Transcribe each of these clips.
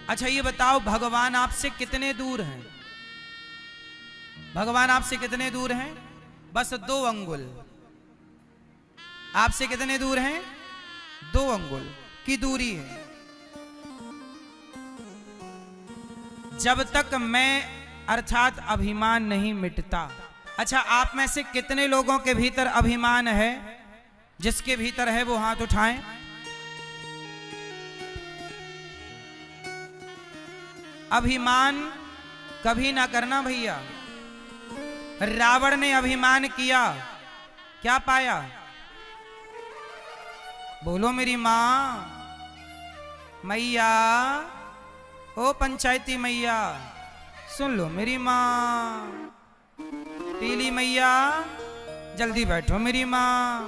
अच्छा ये बताओ, भगवान आपसे कितने दूर हैं? भगवान आपसे कितने दूर हैं? बस 2 अंगुल। आपसे कितने दूर हैं? 2 अंगुल की दूरी है। जब तक मैं अर्थात अभिमान नहीं मिटता। अच्छा, आप में से कितने लोगों के भीतर अभिमान है? जिसके भीतर है वो हाथ उठाएं। अभिमान कभी ना करना भैया। रावण ने अभिमान किया, क्या पाया? बोलो मेरी मां, मैया, ओ पंचायती मैया, सुन लो मेरी मां। पीली मैया, जल्दी बैठो मेरी मां।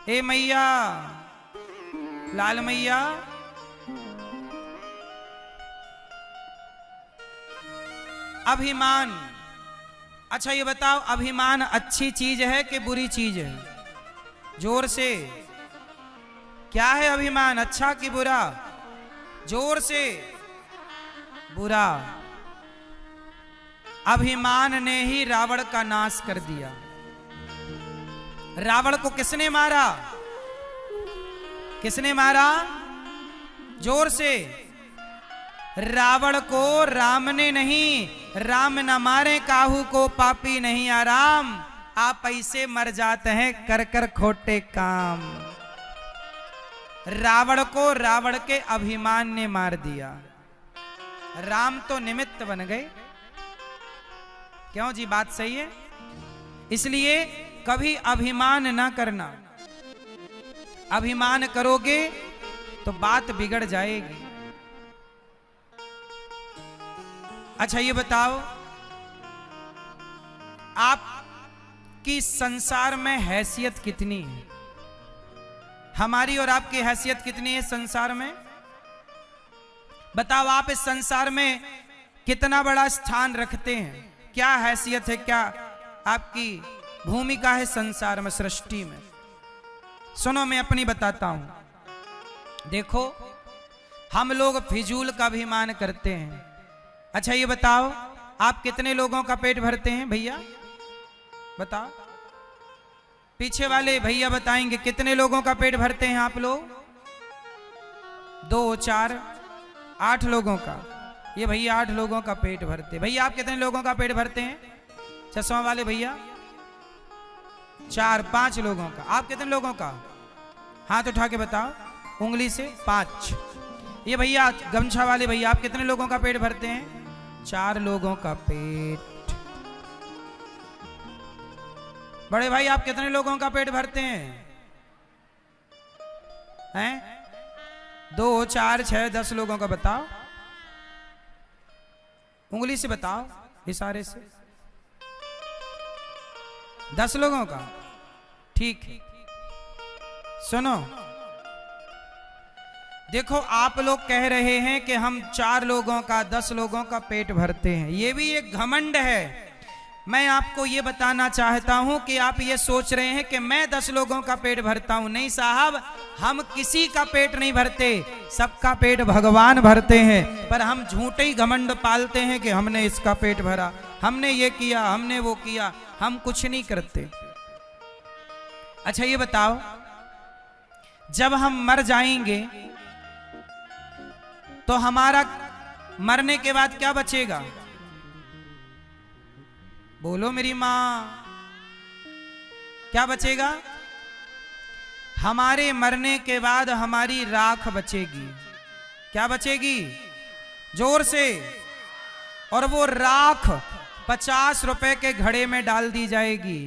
ए मैया, लाल मैया, अभिमान। अच्छा ये बताओ, अभिमान अच्छी चीज है कि बुरी चीज है? जोर से, क्या है अभिमान, अच्छा कि बुरा? जोर से, बुरा। अभिमान ने ही रावण का नाश कर दिया। रावण को किसने मारा? किसने मारा? जोर से। रावण को राम ने नहीं, राम न मारे काहू को पापी नहीं आराम। आप ऐसे मर जाते हैं कर कर खोटे काम। रावण को रावण के अभिमान ने मार दिया। राम तो निमित्त बन गए। क्यों जी, बात सही है? इसलिए कभी अभिमान ना करना। अभिमान करोगे तो बात बिगड़ जाएगी। अच्छा ये बताओ, आपकी संसार में हैसियत कितनी है? हमारी और आपकी हैसियत कितनी है संसार में? बताओ, आप इस संसार में कितना बड़ा स्थान रखते हैं? क्या हैसियत है, क्या आपकी भूमिका है संसार में, सृष्टि में? सुनो, मैं अपनी बताता हूं। देखो, हम लोग फिजूल का अभिमान करते हैं। अच्छा ये बताओ, आप कितने लोगों का पेट भरते हैं भैया? बताओ, पीछे वाले भैया बताएंगे कितने लोगों का पेट भरते हैं आप लोग? 2, 4, 8 लोगों का। ये भैया 8 लोगों का पेट भरते। भैया आप कितने लोगों का पेट भरते हैं? चश्मा वाले भैया 4, 5 लोगों का। आप कितने लोगों का? हाथ उठा के बताओ उंगली से। 5। ये भैया गमछा वाले भैया, आप कितने लोगों का पेट भरते हैं? 4 लोगों का पेट। बड़े भाई आप कितने लोगों का पेट भरते हैं? हैं? 2, 4, 6, 10 लोगों का। बताओ उंगली से, बताओ इशारे से। 10 लोगों का, ठीक है। सुनो, देखो आप लोग कह रहे हैं कि हम 4 लोगों का, 10 लोगों का पेट भरते हैं। ये भी एक घमंड है। मैं आपको ये बताना चाहता हूं कि आप ये सोच रहे हैं कि मैं 10 लोगों का पेट भरता हूं। नहीं साहब, हम किसी का पेट नहीं भरते, सबका पेट भगवान भरते हैं। पर हम झूठे ही घमंड पालते हैं कि हमने इसका पेट भरा, हमने ये किया, हमने वो किया। हम कुछ नहीं करते। अच्छा ये बताओ, जब हम मर जाएंगे तो हमारा मरने के बाद क्या बचेगा? बोलो मेरी मां, क्या बचेगा? हमारे मरने के बाद हमारी राख बचेगी। क्या बचेगी? जोर से। और वो राख 50 रुपए के घड़े में डाल दी जाएगी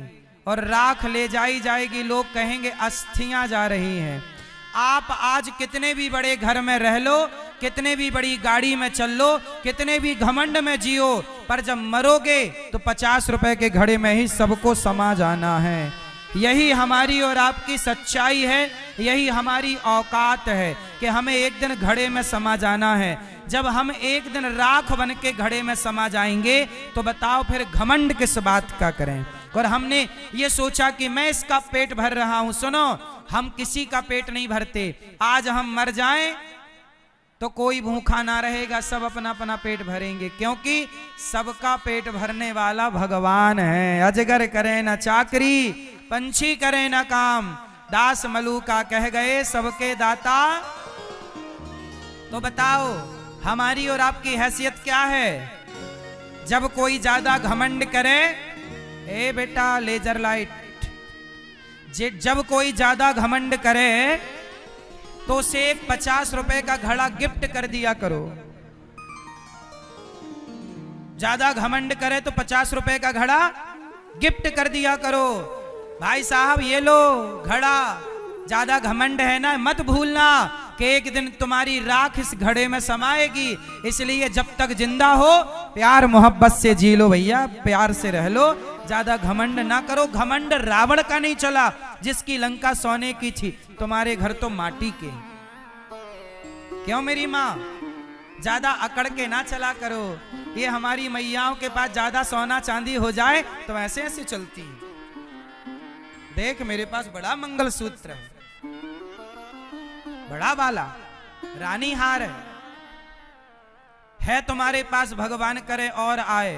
और राख ले जाई जाएगी। लोग कहेंगे अस्थियां जा रही हैं। आप आज कितने भी बड़े घर में रह लो, कितने भी बड़ी गाड़ी में चल लो, कितने भी घमंड में जियो, पर जब मरोगे तो 50 रुपए के घड़े में ही सबको समा जाना है। यही हमारी और आपकी सच्चाई है, यही हमारी औकात है कि हमें एक दिन घड़े में समा जाना है। जब हम एक दिन राख बन के घड़े में समा जाएंगे तो बताओ फिर घमंड किस बात का करें। और हमने ये सोचा कि मैं इसका पेट भर रहा हूं। सुनो, हम किसी का पेट नहीं भरते। आज हम मर जाएं तो कोई भूखा ना रहेगा, सब अपना अपना पेट भरेंगे, क्योंकि सबका पेट भरने वाला भगवान है। अजगर करे न चाकरी, पंछी करे न काम, दास मलूका कह गए सबके दाता। तो बताओ हमारी और आपकी हैसियत क्या है? जब कोई ज्यादा घमंड करे, ए बेटा लेजर लाइट, जब कोई ज्यादा घमंड करे तो उसे एक 50 रुपए का घड़ा गिफ्ट कर दिया करो। ज्यादा घमंड करे तो 50 रुपए का घड़ा गिफ्ट कर दिया करो। भाई साहब ये लो घड़ा, ज्यादा घमंड है ना, मत भूलना कि एक दिन तुम्हारी राख इस घड़े में समाएगी। इसलिए जब तक जिंदा हो प्यार मोहब्बत से जी लो भैया, प्यार से रह लो, ज्यादा घमंड ना करो। घमंड रावण का नहीं चला जिसकी लंका सोने की थी, तुम्हारे घर तो माटी के। क्यों मेरी माँ? ज्यादा अकड़ के ना चला करो। ये हमारी मैयाओं के पास ज्यादा सोना चांदी हो जाए तो ऐसे ऐसे चलती है। देख मेरे पास बड़ा मंगलसूत्र है, बड़ा बाला, रानी हार है तुम्हारे पास, भगवान करे और आए,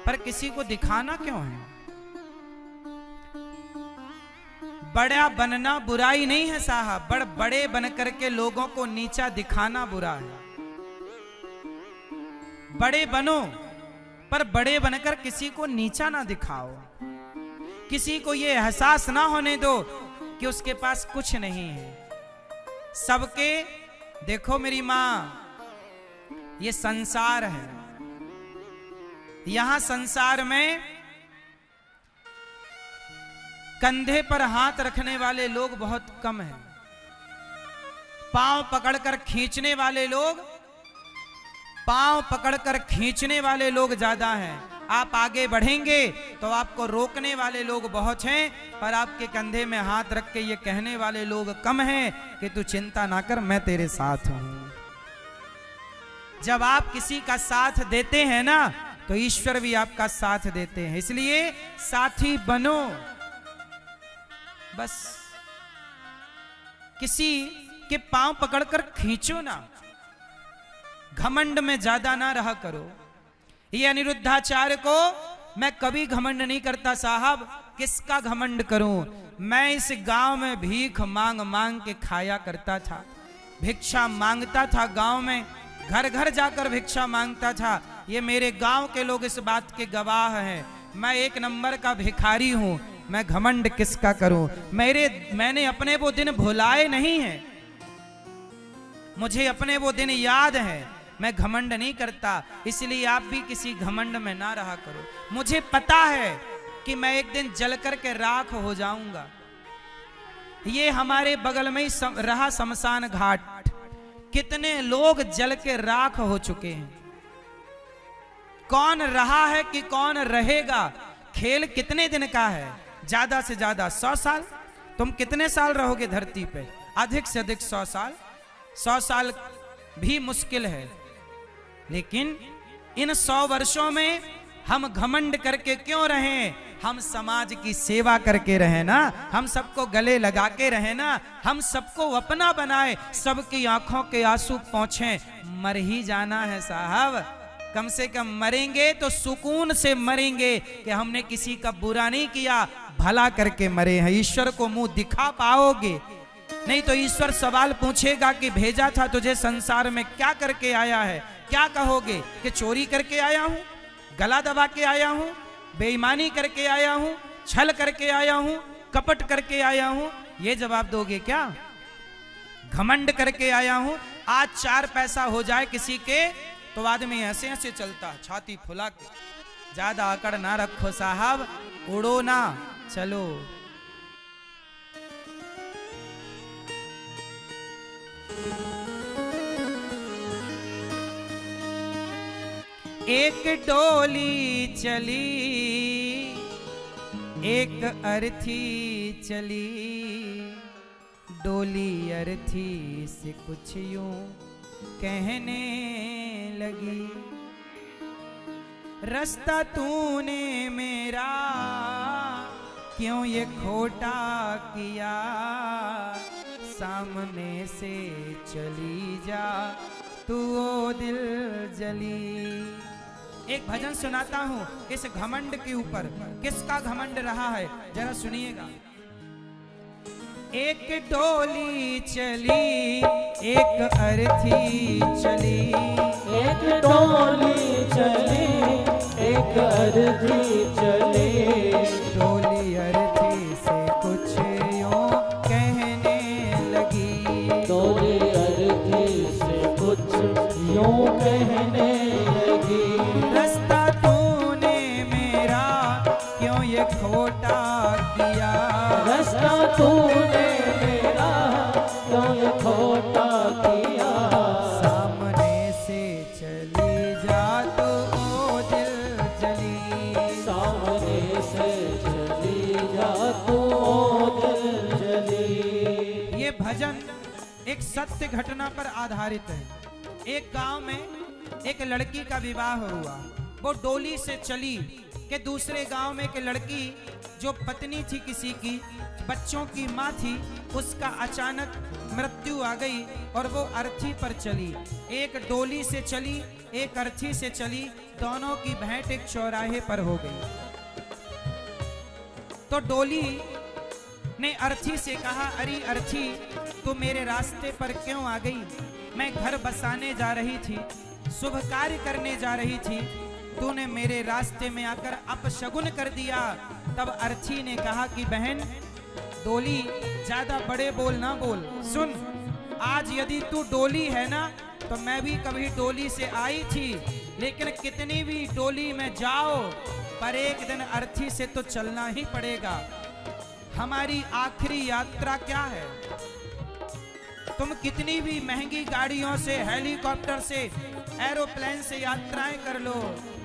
पर किसी को दिखाना क्यों है? बड़ा बनना बुराई नहीं है साहब, बड़े बन करके लोगों को नीचा दिखाना बुरा है। बड़े बनो पर बड़े बनकर किसी को नीचा ना दिखाओ। किसी को ये एहसास ना होने दो कि उसके पास कुछ नहीं है। सबके, देखो मेरी मां, ये संसार है, यहां संसार में कंधे पर हाथ रखने वाले लोग बहुत कम हैं। पांव पकड़कर खींचने वाले लोग, पांव पकड़कर खींचने वाले लोग ज्यादा हैं। आप आगे बढ़ेंगे तो आपको रोकने वाले लोग बहुत हैं, पर आपके कंधे में हाथ रख के ये कहने वाले लोग कम हैं कि तू चिंता ना कर, मैं तेरे साथ हूं। जब आप किसी का साथ देते हैं ना तो ईश्वर भी आपका साथ देते हैं। इसलिए साथी बनो, बस किसी के पांव पकड़कर खींचो ना, घमंड में ज्यादा ना रहा करो। ये अनिरुद्धाचार्य को मैं कभी घमंड नहीं करता साहब, किसका घमंड करूं? मैं इस गांव में भीख मांग मांग के खाया करता था, भिक्षा मांगता था गांव में, घर घर जाकर भिक्षा मांगता था। ये मेरे गांव के लोग इस बात के गवाह हैं। मैं एक नंबर का भिखारी हूं, मैं घमंड किसका करूं? मैंने अपने वो दिन भुलाए नहीं हैं, मुझे अपने वो दिन याद है। मैं घमंड नहीं करता, इसलिए आप भी किसी घमंड में ना रहा करो। मुझे पता है कि मैं एक दिन जल कर के राख हो जाऊंगा। ये हमारे बगल में ही रहा शमशान घाट, कितने लोग जल के राख हो चुके हैं। कौन रहा है कि कौन रहेगा? खेल कितने दिन का है? ज्यादा से ज्यादा 100 साल। तुम कितने साल रहोगे धरती पे? अधिक से अधिक 100 साल। 100 साल भी मुश्किल है, लेकिन इन 100 वर्षों में हम घमंड करके क्यों रहें? हम समाज की सेवा करके रहें ना, हम सबको गले लगा के रहें ना, हम सबको अपना बनाए, सबकी आंखों के आंसू पहुंचे। मर ही जाना है साहब, कम से कम मरेंगे तो सुकून से मरेंगे कि हमने किसी का बुरा नहीं किया, भला करके मरे हैं। ईश्वर को मुंह दिखा पाओगे? नहीं तो ईश्वर सवाल पूछेगा कि भेजा था तुझे संसार में, क्या करके आया है? क्या कहोगे कि चोरी करके आया हूं, गला दबा के आया हूं, बेईमानी करके आया हूं, छल करके आया हूं, कपट करके आया हूं? ये जवाब दोगे क्या? घमंड करके आया हूं। आज 4 पैसा हो जाए किसी के तो आदमी ऐसे ऐसे चलता, छाती फुला के। ज्यादा अकड़ ना रखो साहब, उड़ो ना, चलो। एक डोली चली, एक अर्थी चली, डोली अर्थी से कुछ यूं कहने लगी, रास्ता तूने मेरा क्यों ये खोटा किया, सामने से चली जा तू ओ दिल जली। एक भजन सुनाता हूं इस घमंड के ऊपर, किसका घमंड रहा है जरा सुनिएगा। एक डोली चली एक अर्थी चली, एक डोली चली एक अर्थी चली, डोली अर्थी से कुछ यूं कहने लगी, डोली अर्थी से कुछ यूं कहने लगी, रास्ता तूने मेरा क्यों ये खोटा किया, रास्ता तूने मेरा क्यों ये खोटा किया, सामने से चली जा तू ओ दिल जली, सामने से चली जा तू ओ दिल जली। ये भजन एक सत्य घटना पर आधारित है। एक गांव में एक लड़की का विवाह हुआ, वो डोली से चली कि दूसरे गांव में एक लड़की जो पत्नी थी किसी की, बच्चों की माँ थी, उसका अचानक मृत्यु आ गई और वो अर्थी पर चली। एक डोली से चली एक अर्थी से चली, दोनों की भेंट एक चौराहे पर हो गई। तो डोली ने अर्थी से कहा, अरे अर्थी तू मेरे रास्ते पर क्यों आ गई, मैं घर बसाने जा रही थी, शुभ कार्य करने जा रही थी, तूने मेरे रास्ते में आकर अपशगुन कर दिया। तब अर्थी ने कहा कि बहन डोली ज्यादा बड़े बोल ना बोल, सुन आज यदि तू डोली है ना तो मैं भी कभी डोली से आई थी, लेकिन कितनी भी डोली में जाओ पर एक दिन अर्थी से तो चलना ही पड़ेगा। हमारी आखिरी यात्रा क्या है, तुम कितनी भी महंगी गाड़ियों से, हेलीकॉप्टर से, एरोप्लेन से यात्राएं कर लो,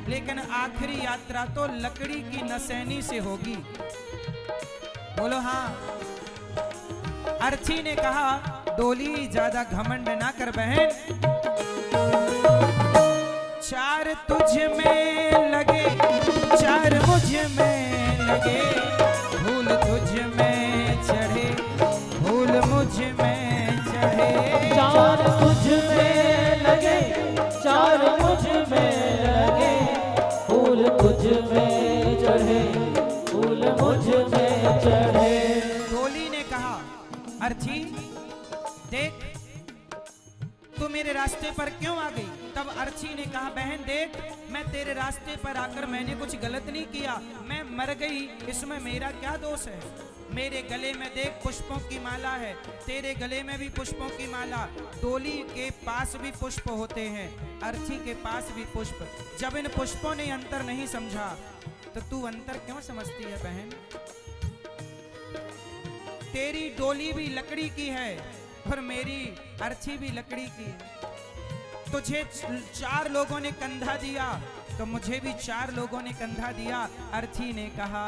लेकिन आखिरी यात्रा तो लकड़ी की नसैनी से होगी। बोलो हाँ। अर्थी ने कहा डोली ज्यादा घमंड ना कर बहन, चार तुझ में लगे चार मुझ में लगे, फूल तुझ में चढ़े फूल मुझ में चढ़े, चार तुझ में लगे चार मुझ में लगे, फूल तुझ में चढ़े फूल मुझ में चढ़े। डोली ने कहा अर्थी देख तू मेरे रास्ते पर क्यों आ गई। तब अर्थी ने कहा बहन देख मैं तेरे रास्ते पर आकर मैंने कुछ गलत नहीं किया, मैं मर गई, इसमें मेरा क्या दोष है। मेरे गले में देख पुष्पों की माला है, तेरे गले में भी पुष्पों की माला, डोली के पास भी पुष्प होते हैं, अर्थी के पास भी पुष्प। जब इन पुष्पों ने अंतर नहीं समझा तो तू अंतर क्यों समझती है बहन। तेरी डोली भी लकड़ी की है और मेरी अर्थी भी लकड़ी की है। तुझे चार लोगों ने कंधा दिया तो मुझे भी चार लोगों ने कंधा दिया। अर्थी ने कहा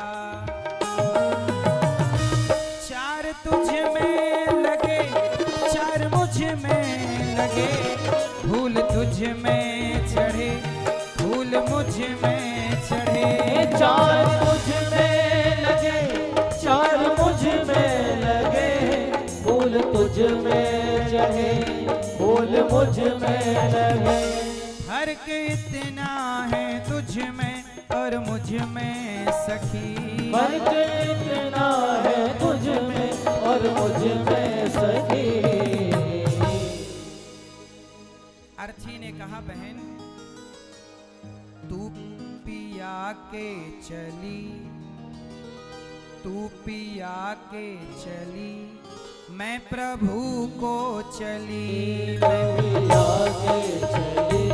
चार तुझ में लगे चार मुझ में लगे, फूल तुझ में चढ़े फूल मुझ में चढ़े, चार तुझ में लगे चार मुझ में लगे, फूल तुझ में चढ़े फूल मुझ में लगे। फर्क इतना है तुझ में और मुझ में सखी, फर्क इतना है तुझ में और मुझ में सखी। अर्थी ने कहा बहन तू पिया के चली, तू पिया के चली, मैं प्रभु को चली, मैं पिया के चली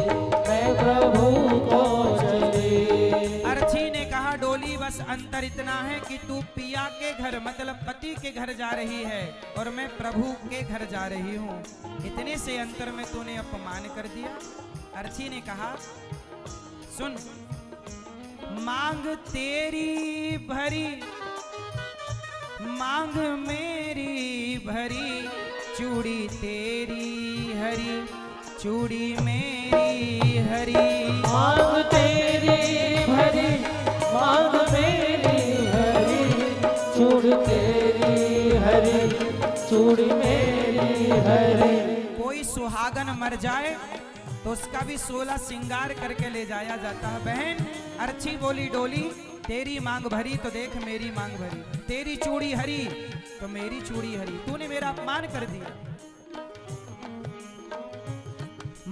मैं प्रभु को चली। अर्थी ने कहा डोली बस अंतर इतना है कि तू पिया के घर मतलब पति के घर जा रही है और मैं प्रभु के घर जा रही हूँ, इतने से अंतर में तूने अपमान कर दिया। अर्थी ने कहा सुन मांग तेरी भरी मांग मेरी भरी, चूड़ी तेरी हरी चूड़ी मेरी हरी, मांग तेरी भरी मांग मेरी हरी, चूड़ी मेरी हरी। कोई सुहागन मर जाए तो उसका भी 16 श्रृंगार करके ले जाया जाता है। बहन अर्थी बोली डोली, तेरी मांग भरी तो देख मेरी मांग भरी, तेरी चूड़ी हरी तो मेरी चूड़ी हरी, तूने मेरा अपमान कर दिया।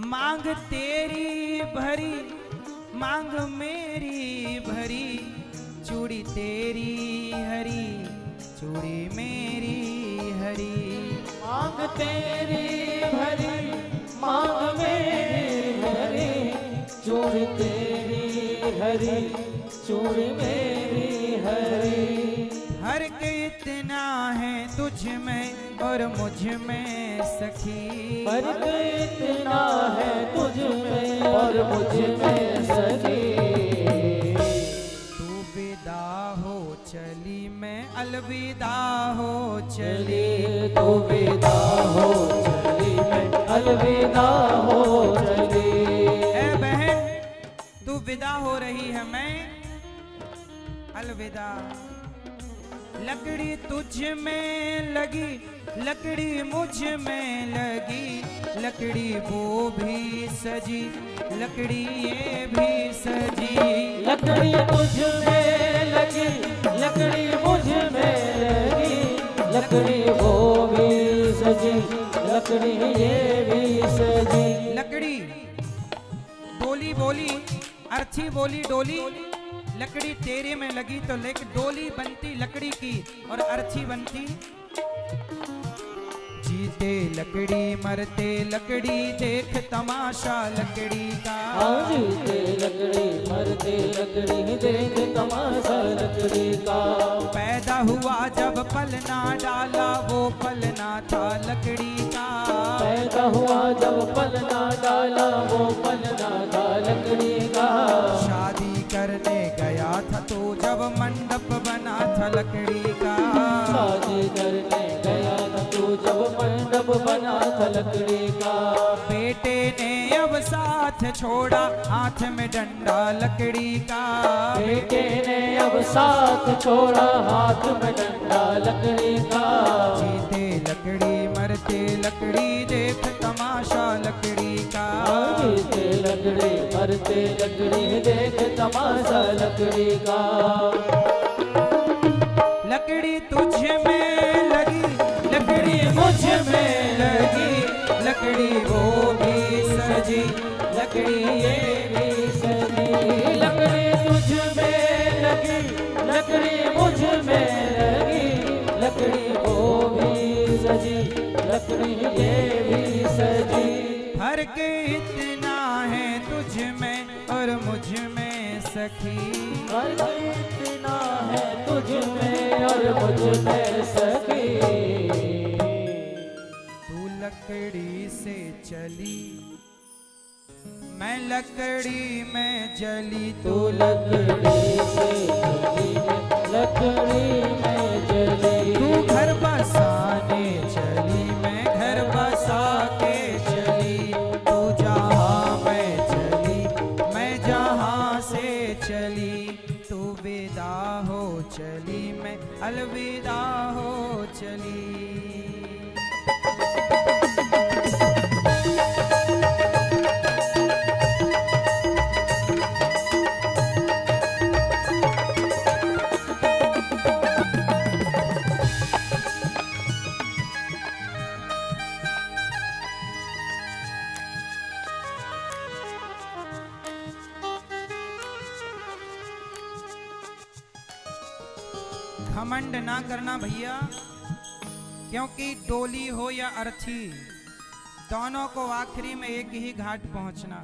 मांग तेरी भरी मांग मेरी भरी, चूड़ी तेरी हरी चूड़ी मेरी हरी। मांग तेरी भरी मांग मेरी हरी, चूड़ी तेरी हरी चूड़ी मेरी हरी। हर के इतना है तुझ में और मुझ में सखी, फर्क इतना है तुझ में और मुझ में सखी। तू विदा हो चली मैं अलविदा हो चली, तू विदा हो चली मैं अलविदा हो चली। ए बहन तू विदा हो रही है मैं अलविदा। लकड़ी तुझ में लगी लकड़ी मुझ में लगी, लकड़ी वो भी सजी लकड़ी ये भी सजी। लकड़ी तुझ में लगी लकड़ी मुझ में लगी, लकड़ी वो भी सजी लकड़ी ये भी सजी। लकड़ी डोली बोली अर्थी बोली डोली, लकड़ी तेरे में लगी तो डोली बनती लकड़ी की और अर्थी बनती। जीते लकड़ी मरते लकड़ी देख तमाशा लकड़ी का, जीते लकड़ी मरते लकड़ी देख तमाशा लकड़ी का। पैदा हुआ जब पलना डाला वो पलना था लकड़ी का, पैदा हुआ जब पलना डाला वो पलना था लकड़ी का। शादी करने गया था तो जब मंडप बना था लकड़ी का, शादी करने गया था तो जब मंडप बना था लकड़ी का। बेटे ने अब साथ छोड़ा हाथ में डंडा लकड़ी का, बेटे ने अब साथ छोड़ा हाथ में डंडा लकड़ी का। जीते लकड़ी मरते लकड़ी देख तमाशा लकड़ी का, जीते लकड़ी मरते लकड़ी देख तमाशा लकड़ी का। लकड़ी तुझ में लगी लकड़ी मुझ में लगी, लकड़ी वो भी सजी लकड़ी ये भी सजी। लकड़ी तुझ में लगी लकड़ी मुझ में लगी, लकड़ी वो भी सजी लकड़ी ये भी सजी। फर्क इतना है तुझ में और मुझ में सखी, फर्क इतना है तुझ में और मुझ में सखी। तू लकड़ी से चली मैं लकड़ी में जली, तू लकड़ी से चली लकड़ी में जली। तू घर बसाने चली मैं घर बसा के चली, तू जहाँ मैं चली मैं जहाँ से चली। तू विदा हो चली मैं अलविदा हो चली। घमंड ना करना भैया, क्योंकि डोली हो या अर्थी दोनों को आखिरी में एक ही घाट पहुंचना।